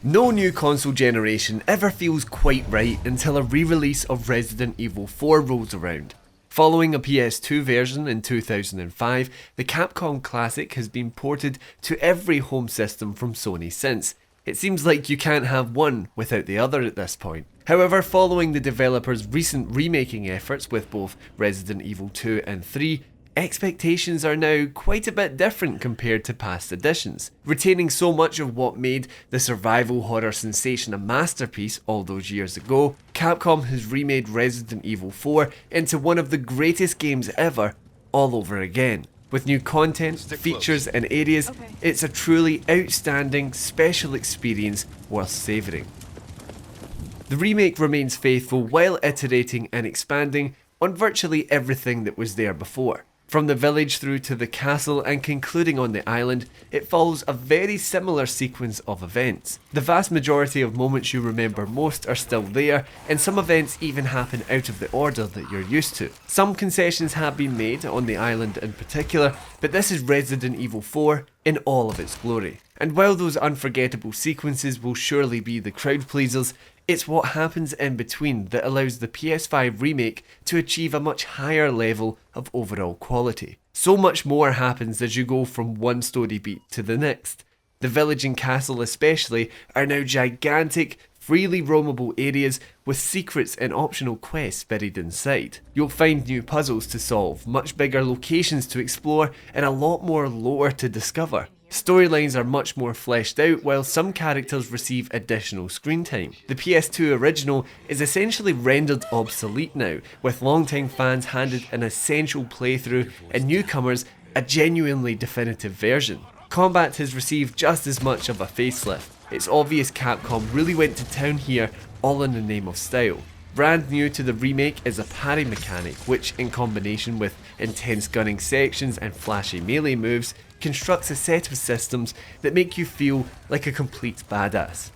No new console generation ever feels quite right until a re-release of Resident Evil 4 rolls around. Following a PS2 version in 2005, the Capcom classic has been ported to every home system from Sony since. It seems like you can't have one without the other at this point. However, following the developer's recent remaking efforts with both Resident Evil 2 and 3, expectations are now quite a bit different compared to past editions. Retaining so much of what made the survival horror sensation a masterpiece all those years ago, Capcom has remade Resident Evil 4 into one of the greatest games ever, all over again. With new content, features and areas, it's a truly outstanding, special experience worth savouring. The remake remains faithful while iterating and expanding on virtually everything that was there before. From the village through to the castle and concluding on the island, it follows a very similar sequence of events. The vast majority of moments you remember most are still there, and some events even happen out of the order that you're used to. Some concessions have been made on the island in particular, but this is Resident Evil 4 in all of its glory. And while those unforgettable sequences will surely be the crowd pleasers, it's what happens in between that allows the PS5 remake to achieve a much higher level of overall quality. So much more happens as you go from one story beat to the next. The village and castle especially are now gigantic, freely roamable areas with secrets and optional quests buried inside. You'll find new puzzles to solve, much bigger locations to explore, and a lot more lore to discover. Storylines are much more fleshed out, while some characters receive additional screen time. The PS2 original is essentially rendered obsolete now, with longtime fans handed an essential playthrough and newcomers a genuinely definitive version. Combat has received just as much of a facelift. It's obvious Capcom really went to town here, all in the name of style. Brand new to the remake is a parry mechanic, which in combination with intense gunning sections and flashy melee moves, constructs a set of systems that make you feel like a complete badass.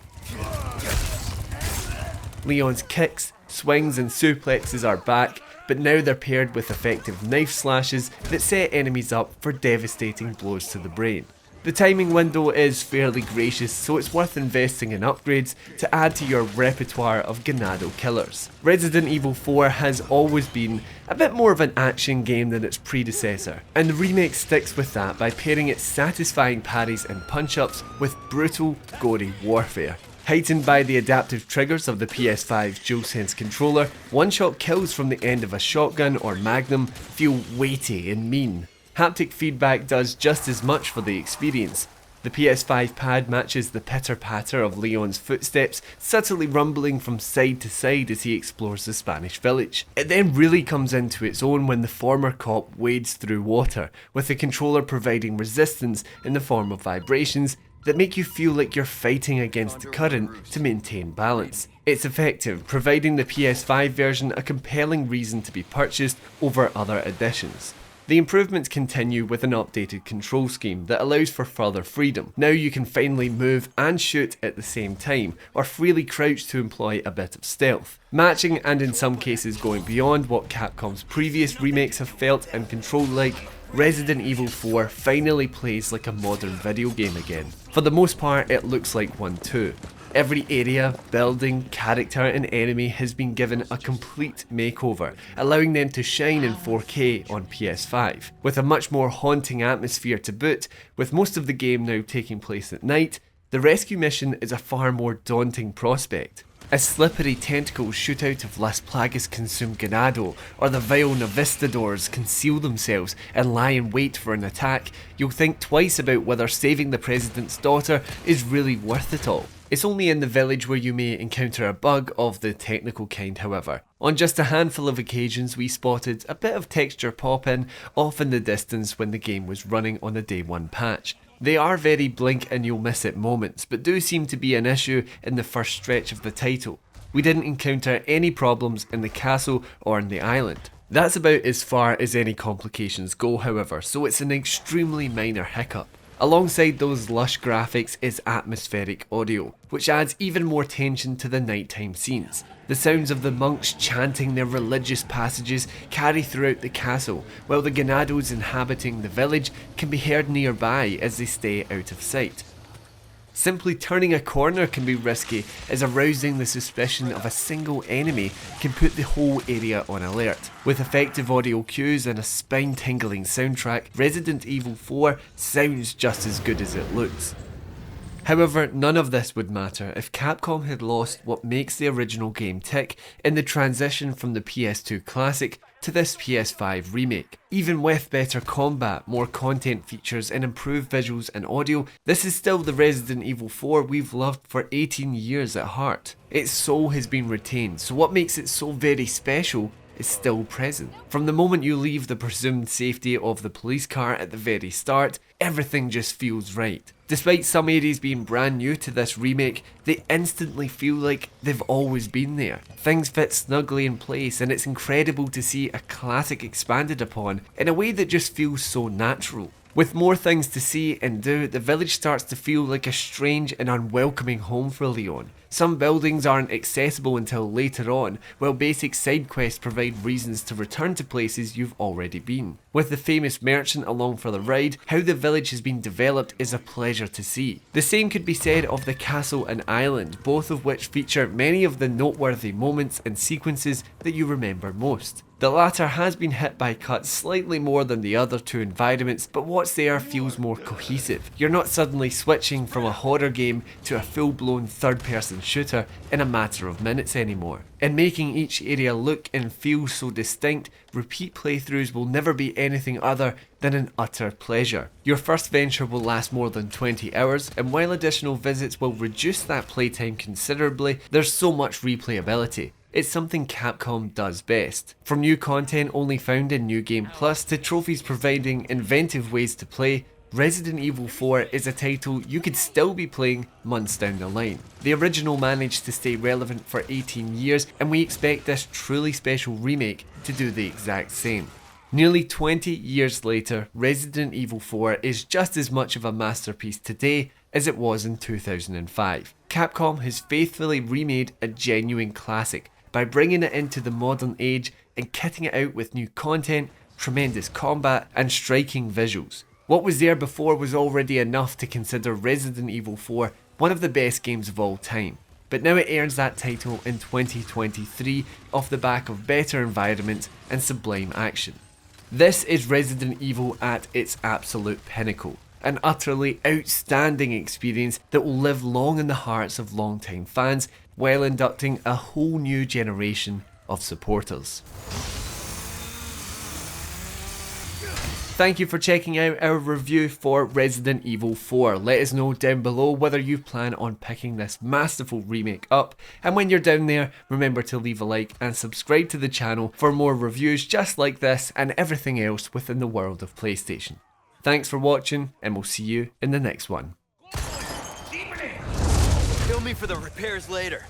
Leon's kicks, swings and suplexes are back, but now they're paired with effective knife slashes that set enemies up for devastating blows to the brain. The timing window is fairly gracious, so it's worth investing in upgrades to add to your repertoire of Ganado killers. Resident Evil 4 has always been a bit more of an action game than its predecessor, and the remake sticks with that by pairing its satisfying parries and punch-ups with brutal, gory warfare. Heightened by the adaptive triggers of the PS5's DualSense controller, one-shot kills from the end of a shotgun or magnum feel weighty and mean. Haptic feedback does just as much for the experience. The PS5 pad matches the pitter-patter of Leon's footsteps, subtly rumbling from side to side as he explores the Spanish village. It then really comes into its own when the former cop wades through water, with the controller providing resistance in the form of vibrations that make you feel like you're fighting against the current to maintain balance. It's effective, providing the PS5 version a compelling reason to be purchased over other editions. The improvements continue with an updated control scheme that allows for further freedom. Now you can finally move and shoot at the same time, or freely crouch to employ a bit of stealth. Matching and in some cases going beyond what Capcom's previous remakes have felt and controlled like, Resident Evil 4 finally plays like a modern video game again. For the most part, it looks like one too. Every area, building, character and enemy has been given a complete makeover, allowing them to shine in 4K on PS5. With a much more haunting atmosphere to boot, with most of the game now taking place at night, the rescue mission is a far more daunting prospect. As slippery tentacles shoot out of Las Plagas consume Ganado, or the vile Novistadors conceal themselves and lie in wait for an attack, you'll think twice about whether saving the president's daughter is really worth it all. It's only in the village where you may encounter a bug of the technical kind, however. On just a handful of occasions we spotted a bit of texture pop-in off in the distance when the game was running on a day one patch. They are very blink and you'll miss it moments, but do seem to be an issue in the first stretch of the title. We didn't encounter any problems in the castle or on the island. That's about as far as any complications go, however, so it's an extremely minor hiccup. Alongside those lush graphics is atmospheric audio, which adds even more tension to the nighttime scenes. The sounds of the monks chanting their religious passages carry throughout the castle, while the Ganados inhabiting the village can be heard nearby as they stay out of sight. Simply turning a corner can be risky, as arousing the suspicion of a single enemy can put the whole area on alert. With effective audio cues and a spine-tingling soundtrack, Resident Evil 4 sounds just as good as it looks. However, none of this would matter if Capcom had lost what makes the original game tick in the transition from the PS2 classic to this PS5 remake. Even with better combat, more content features and improved visuals and audio, this is still the Resident Evil 4 we've loved for 18 years at heart. Its soul has been retained, so what makes it so very special is still present. From the moment you leave the presumed safety of the police car at the very start, everything just feels right. Despite some areas being brand new to this remake, they instantly feel like they've always been there. Things fit snugly in place, and it's incredible to see a classic expanded upon in a way that just feels so natural. With more things to see and do, the village starts to feel like a strange and unwelcoming home for Leon. Some buildings aren't accessible until later on, while basic side quests provide reasons to return to places you've already been. With the famous merchant along for the ride, how the village has been developed is a pleasure to see. The same could be said of the castle and island, both of which feature many of the noteworthy moments and sequences that you remember most. The latter has been hit by cuts slightly more than the other two environments, but what's there feels more cohesive. You're not suddenly switching from a horror game to a full-blown third-person shooter in a matter of minutes anymore. In making each area look and feel so distinct, repeat playthroughs will never be anything other than an utter pleasure. Your first venture will last more than 20 hours, and while additional visits will reduce that playtime considerably, there's so much replayability. It's something Capcom does best. From new content only found in New Game Plus to trophies providing inventive ways to play, Resident Evil 4 is a title you could still be playing months down the line. The original managed to stay relevant for 18 years, and we expect this truly special remake to do the exact same. Nearly 20 years later, Resident Evil 4 is just as much of a masterpiece today as it was in 2005. Capcom has faithfully remade a genuine classic by bringing it into the modern age and kitting it out with new content, tremendous combat, and striking visuals. What was there before was already enough to consider Resident Evil 4 one of the best games of all time. But now it earns that title in 2023 off the back of better environments and sublime action. This is Resident Evil at its absolute pinnacle. An utterly outstanding experience that will live long in the hearts of longtime fans while inducting a whole new generation of supporters. Thank you for checking out our review for Resident Evil 4. Let us know down below whether you plan on picking this masterful remake up, and when you're down there, remember to leave a like and subscribe to the channel for more reviews just like this and everything else within the world of PlayStation. Thanks for watching, and we'll see you in the next one. Bill me for the repairs later.